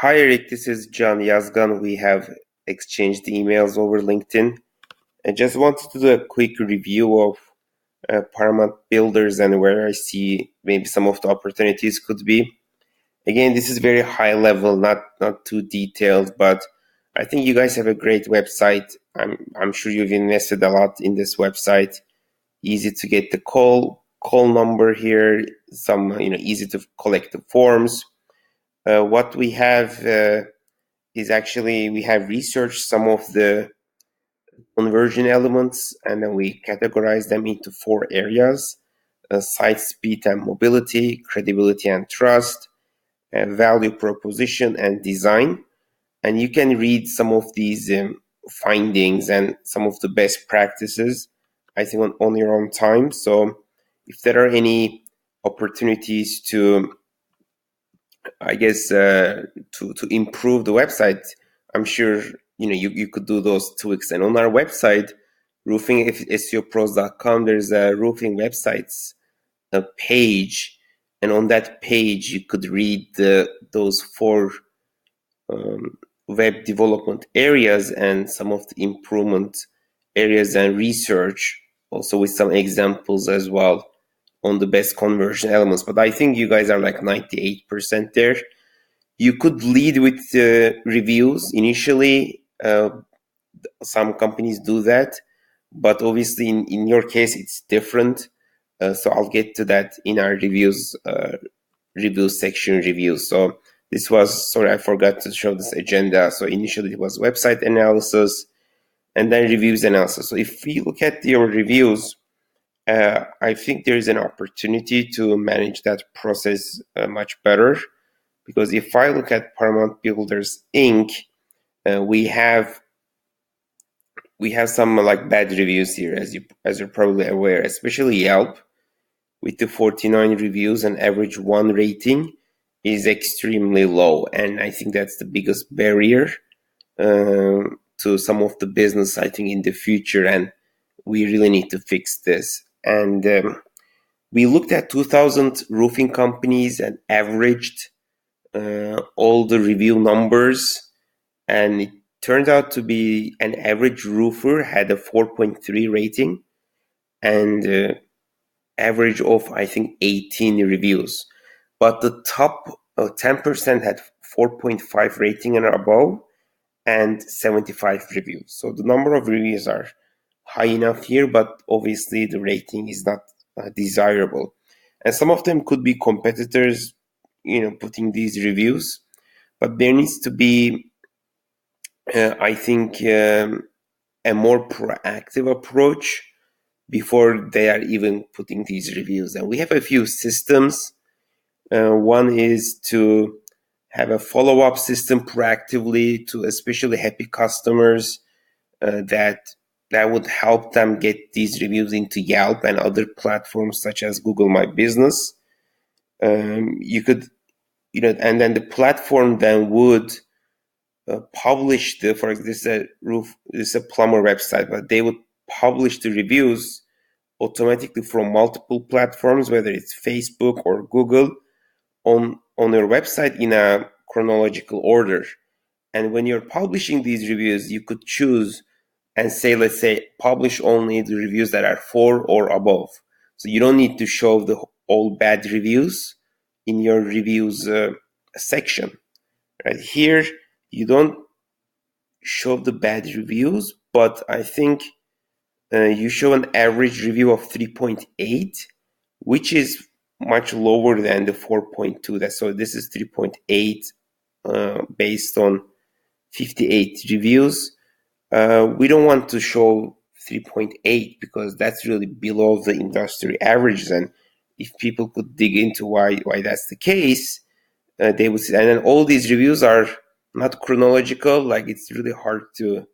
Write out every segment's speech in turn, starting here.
Hi, Eric. This is John Yazgan. We have exchanged emails over LinkedIn. I just wanted to do a quick review of Paramount Builders and where I see maybe some of the opportunities could be. Again, this is very high level, not too detailed, but I think you guys have a great website. I'm sure you've invested a lot in this website. Easy to get the call number here. Some easy to collect the forms. What we have is actually we have researched some of the conversion elements and then we categorize them into four areas: site speed and mobility, credibility and trust, value proposition and design. And you can read some of these findings and some of the best practices, I think, on your own time. So if there are any opportunities to to improve the website, I'm sure you could do those tweaks. And on our website, roofingseopros.com, there's a roofing websites page, and on that page you could read those four web development areas and some of the improvement areas and research, also with some examples as well on the best conversion elements. But I think you guys are like 98% there. You could lead with reviews initially. Some companies do that, but obviously in your case it's different. So I'll get to that in our review section reviews. So this was, sorry, I forgot to show this agenda. So initially it was website analysis and then reviews analysis. So if we look at your reviews, I think there is an opportunity to manage that process much better. Because if I look at Paramount Builders Inc., we have some like bad reviews here, as you're probably aware, especially Yelp, with the 49 reviews and average 1 rating is extremely low, and I think that's the biggest barrier to some of the business, I think, in the future, and we really need to fix this. And we looked at 2,000 roofing companies and averaged all the review numbers, and it turned out to be an average roofer had a 4.3 rating and average of, I think, 18 reviews. But the top 10% had 4.5 rating and above and 75 reviews. So the number of reviews are high enough here, but obviously the rating is not desirable. And some of them could be competitors, putting these reviews, but there needs to be, I think, a more proactive approach before they are even putting these reviews. And we have a few systems. One is to have a follow-up system proactively to especially happy customers that would help them get these reviews into Yelp and other platforms such as Google My Business. You could, and then the platform then would publish for example, this is a plumber website, but they would publish the reviews automatically from multiple platforms, whether it's Facebook or Google, on your website in a chronological order. And when you're publishing these reviews, you could choose and say, let's say, publish only the reviews that are 4 or above. So you don't need to show all bad reviews in your reviews section. Right here, you don't show the bad reviews, but I think you show an average review of 3.8, which is much lower than the 4.2. So this is 3.8 based on 58 reviews. We don't want to show 3.8 because that's really below the industry averages. And if people could dig into why that's the case, they would see. And then all these reviews are not chronological. Like, it's really hard to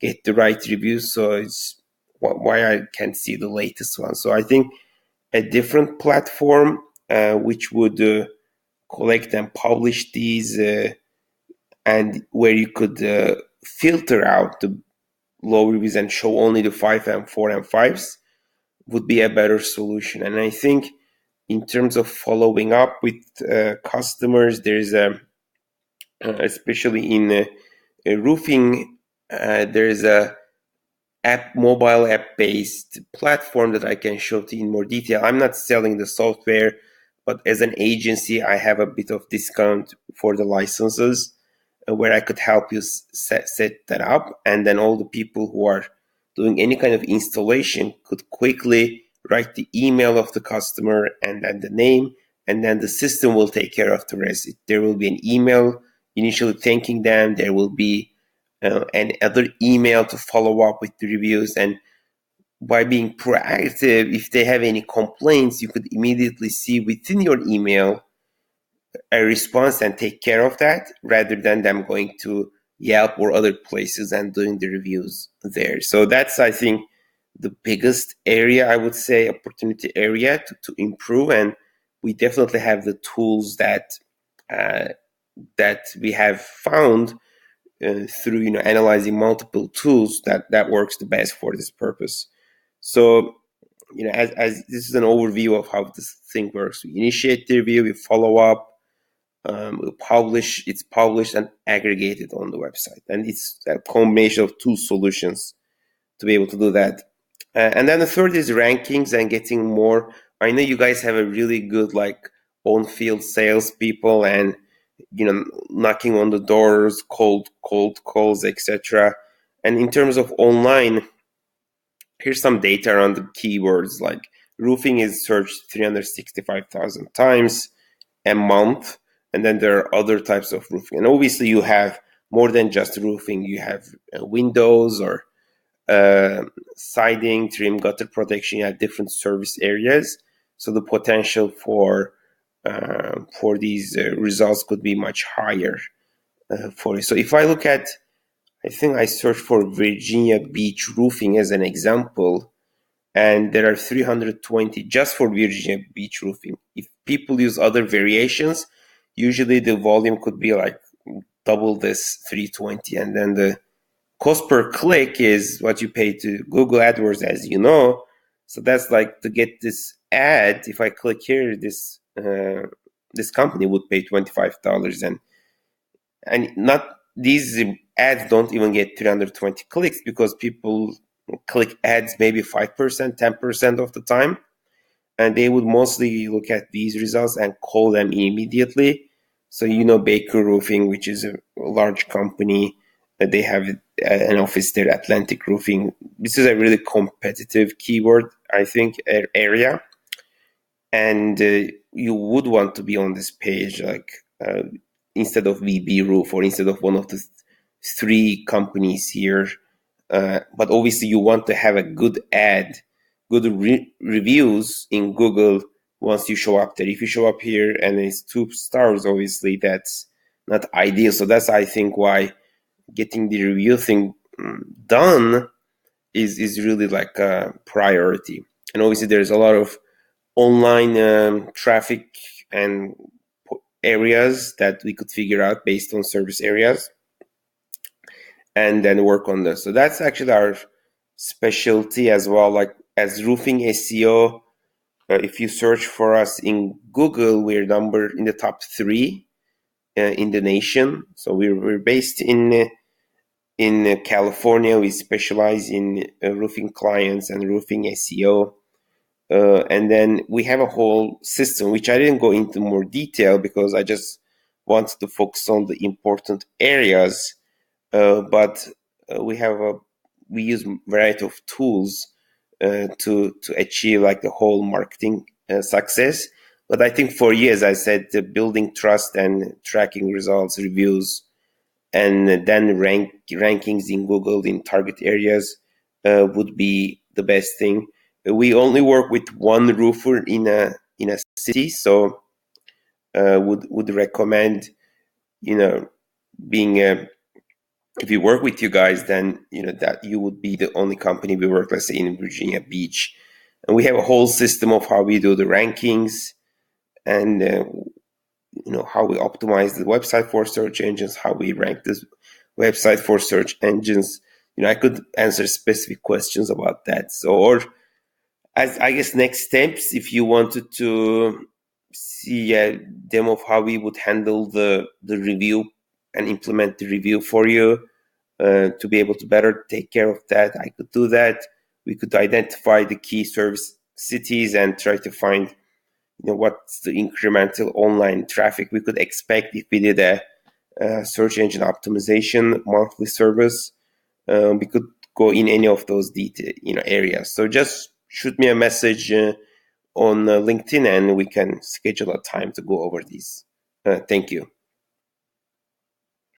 get the right reviews. So it's why I can't see the latest one. So I think a different platform which would collect and publish these and where you could filter out the low reviews and show only the 5 and 4 and 5s would be a better solution. And I think in terms of following up with customers, there's a especially in roofing. There's a mobile app based platform that I can show to you in more detail. I'm not selling the software, but as an agency, I have a bit of discount for the licenses where I could help you set that up. And then all the people who are doing any kind of installation could quickly write the email of the customer and then the name, and then the system will take care of the rest. There will be an email initially thanking them. There will be another email to follow up with the reviews. And by being proactive, if they have any complaints, you could immediately see within your email a response and take care of that rather than them going to Yelp or other places and doing the reviews there. So that's, I think, the biggest area, I would say, opportunity area to improve. And we definitely have the tools that that we have found through analyzing multiple tools that works the best for this purpose. So as this is an overview of how this thing works. We initiate the review, we follow up, we publish. It's published and aggregated on the website, and it's a combination of two solutions to be able to do that. And then the third is rankings and getting more. I know you guys have a really good on field salespeople and knocking on the doors, cold calls, etc. And in terms of online, here's some data around the keywords. Like roofing is searched 365,000 times a month, and then there are other types of roofing. And obviously, you have more than just roofing. You have windows or siding, trim, gutter protection. You have different service areas. So the potential for these results could be much higher for you. So if I look at, I think I searched for Virginia Beach roofing as an example, and there are 320 just for Virginia Beach roofing. If people use other variations, usually the volume could be like double this 320, and then the cost per click is what you pay to Google AdWords, as you know. So that's like to get this ad. If I click here, this company would pay $25, and not these ads don't even get 320 clicks because people click ads maybe 5%, 10% of the time, and they would mostly look at these results and call them immediately. So Baker Roofing, which is a large company, they have an office there, Atlantic Roofing. This is a really competitive keyword, I think, area, and you would want to be on this page, instead of VB Roof or instead of one of the three companies here. But obviously, you want to have a good ad, good reviews in Google once you show up there. If you show up here and it's 2 stars, obviously that's not ideal. So that's, I think, why getting the review thing done is really like a priority. And obviously, there's a lot of online traffic and areas that we could figure out based on service areas and then work on this. So that's actually our specialty as well. Like as roofing SEO, if you search for us in Google, we're number in the top 3 in the nation. So we're based in California. We specialize in roofing clients and roofing SEO. And then we have a whole system, which I didn't go into more detail because I just wanted to focus on the important areas. But we use a variety of tools to achieve like the whole marketing success. But I think for you, as I said, the building trust and tracking results, reviews, and then rankings in Google in target areas would be the best thing. We only work with one roofer in a city, so would recommend being if we work with you guys, then that you would be the only company we work, let's say, in Virginia Beach, and we have a whole system of how we do the rankings and how we optimize the website for search engines, how we rank this website for search engines. I could answer specific questions about that. So, or as I guess next steps, if you wanted to see a demo of how we would handle the review and implement the review for you to be able to better take care of that. I could do that. We could identify the key service cities and try to find what's the incremental online traffic we could expect if we did a search engine optimization monthly service. We could go in any of those detail areas. So just shoot me a message on LinkedIn and we can schedule a time to go over these. Thank you.